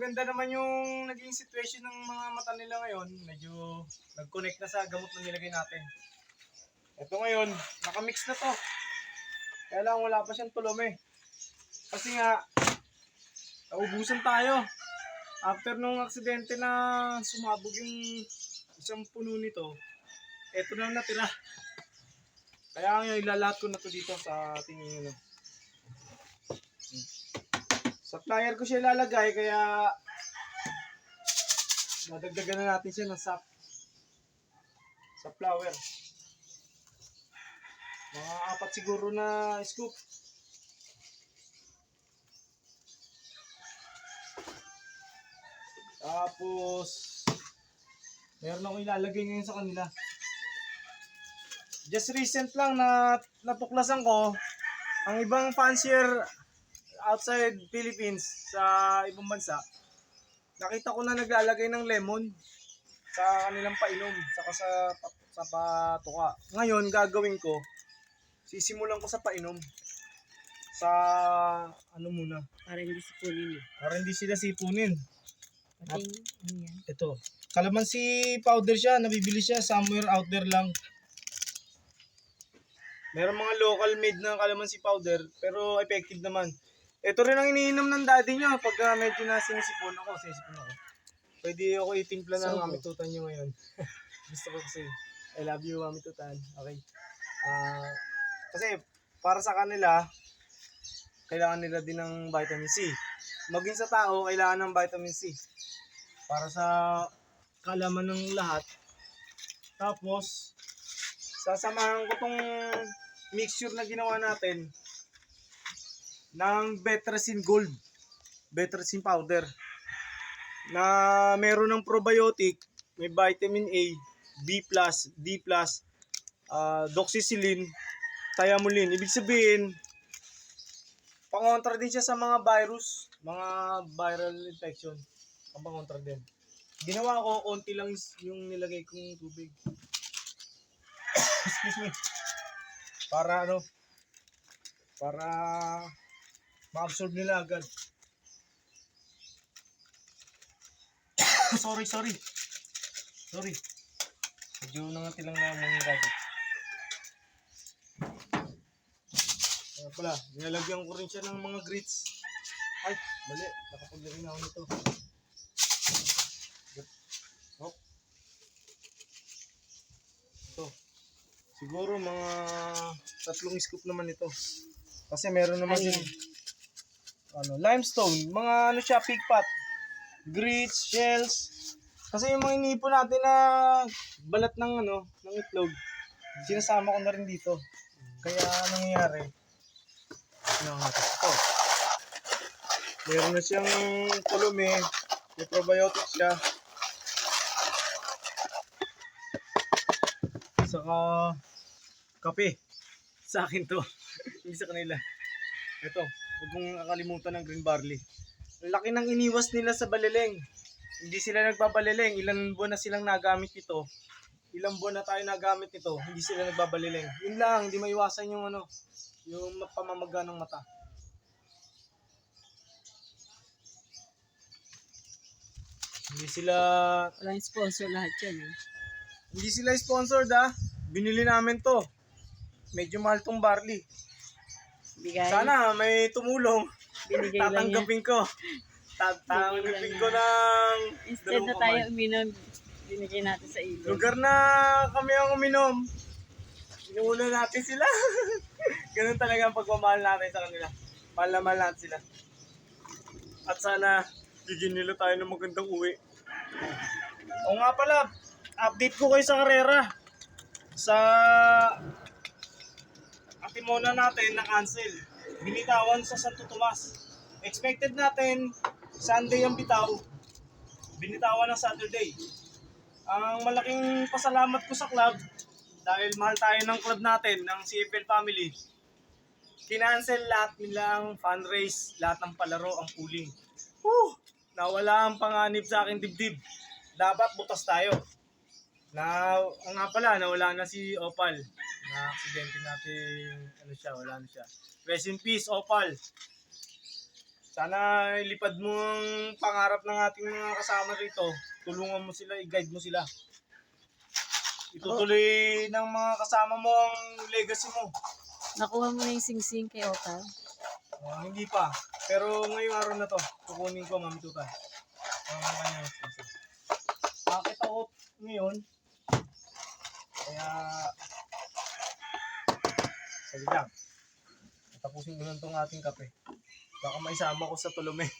maganda naman yung naging situation ng mga mata nila ngayon. Medyo nag-connect na sa gamot na nilagay natin. Ito ngayon, nakamix na to. Kaya lang wala pa siyang tulom eh. Kasi nga, naubusan tayo. After nung aksidente na sumabog yung isang puno nito, eto na natira. Kaya ngayon, ilalahat ko na to dito sa ating ano. Sa plier ko siya ilalagay, kaya dadagdagan na natin siya ng sap. Sa flower. Mga 4 siguro na scoop. Tapos, meron akong ilalagay ngayon sa kanila. Just recent lang na natuklasan ko, ang ibang fancier outside Philippines sa ibang bansa, nakita ko na naglalagay ng lemon sa kanilang painom, saka sa patuka. Ngayon, gagawin ko, sisimulan ko sa painom. Sa ano muna? Para hindi sipunin eh. Para hindi sila sipunin. Pati ano yan? Ito, calamansi powder siya, nabibili siya somewhere out there lang. Meron mga local made na calamansi powder, pero effective naman. Ito rin ang iniinom ng daddy niya pag medyo sinisipon ako. Pwede ako itimpla ng Mami Tutan niyo ngayon. Gusto ko kasi. I love you, Mami Tutan. Okay. Kasi para sa kanila, kailangan nila din ng vitamin C. Maging sa tao, kailangan ng vitamin C. Para sa kalaman ng lahat. Tapos, sasamahan ko tong mixture na ginawa natin ng Betracin Gold, Betracin powder, na meron ng probiotic, may vitamin A, B+, D+, doxycycline, thiamulin. Ibig sabihin, pangontra din siya sa mga virus, mga viral infection. Ang pangontra din. Ginawa ko, konti lang yung nilagay kong tubig. Excuse me. Para ma-absorb nila agad. Sorry. Medyo nangatilang na mong gadget. Kaya pala, nilalagyan ko rin siya ng mga grits. Ay, mali. Nakapaglagay na ako nito. Oh. Ito. Siguro mga 3 scoop naman ito. Kasi meron naman din limestone, mga siya, pig pot, grits, shells. Kasi yung mga inipon natin na balat ng ng itlog, sinasama ko na rin dito. Kaya nangyayari, ito. Meron na siyang kulumi, may probiotic siya. Saka kape. Sa akin to. Hindi sa kanila. Ito, huwag mong kakalimutan ng green barley. Ang laki ng iniwas nila sa balileng. Hindi sila nagbabalileng. Ilang buwan na silang nagamit ito. Ilang buwan na tayo nagamit ito. Hindi sila nagbabalileng. Yun lang, hindi maiwasan yung yung pamamaga ng mata. Hindi sila... Walang sponsor lahat yan eh. Hindi sila sponsored Binili namin to. Medyo mahal tong barley. Bigay. Sana may tumulong. Binigay lang yan. Tatanggapin ko. Tatanggapin ko ng... Instead na tayo uminom, binigay natin sa ilog. Lugar na kami ang uminom. Inuuna natin sila. Ganun talaga ang pagmamahal natin sa kanila. Mahal na mahal natin sila. At sana bigyan nila tayo ng magandang uwi. O nga pala, update ko kayo sa karera. Sa Atimona natin na cancel. Binitawan sa Santo Tomas. Expected natin Sunday ang bitaw. Binitawan ng Saturday. Ang malaking pasalamat ko sa club dahil mahal tayo ng club natin, ng CFL family. Kinancel lahat nilang fundraise, lahat ng palaro, ang pooling. Nawala ang panganib sa aking dibdib. Dapat butas tayo. Nga pala, nawala na si Opal. Na aksidente natin, wala na siya. Rest in peace, Opal. Sana ilipad mo ang pangarap ng ating mga kasama rito. Tulungan mo sila, i-guide mo sila. Itutuloy ng mga kasama mo ang legacy mo. Nakuha mo na yung sing-sing kay Otal. Hindi pa. Pero ngayong araw na to, kukunin ko, Mami Tutan. Ang kanya. Bakit ako ngayon? Kaya, sige lang. Tapusin ko lang itong ating kape. Baka maisama ko sa Tulume.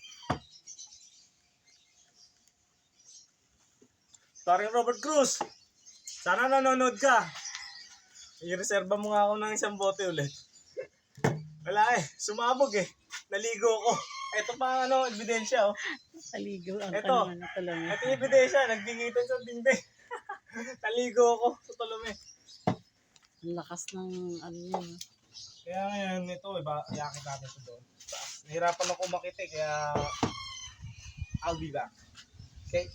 Paring Robert Cruz, sana nanonood ka. I-reserva mo nga ako ng isang bote ulit. Wala sumabog Naligo ko. Ito pa ebidensya Paligo ang Eto. kanuman na tulong. Ito yung ebidensya, nagbingitan sa dingding. Naligo ako sa Tulume. Ang lakas ng ano yun. Kaya ngayon, ito yakit natin ito doon. Nahirapan ako makita kaya I'll be back. Okay?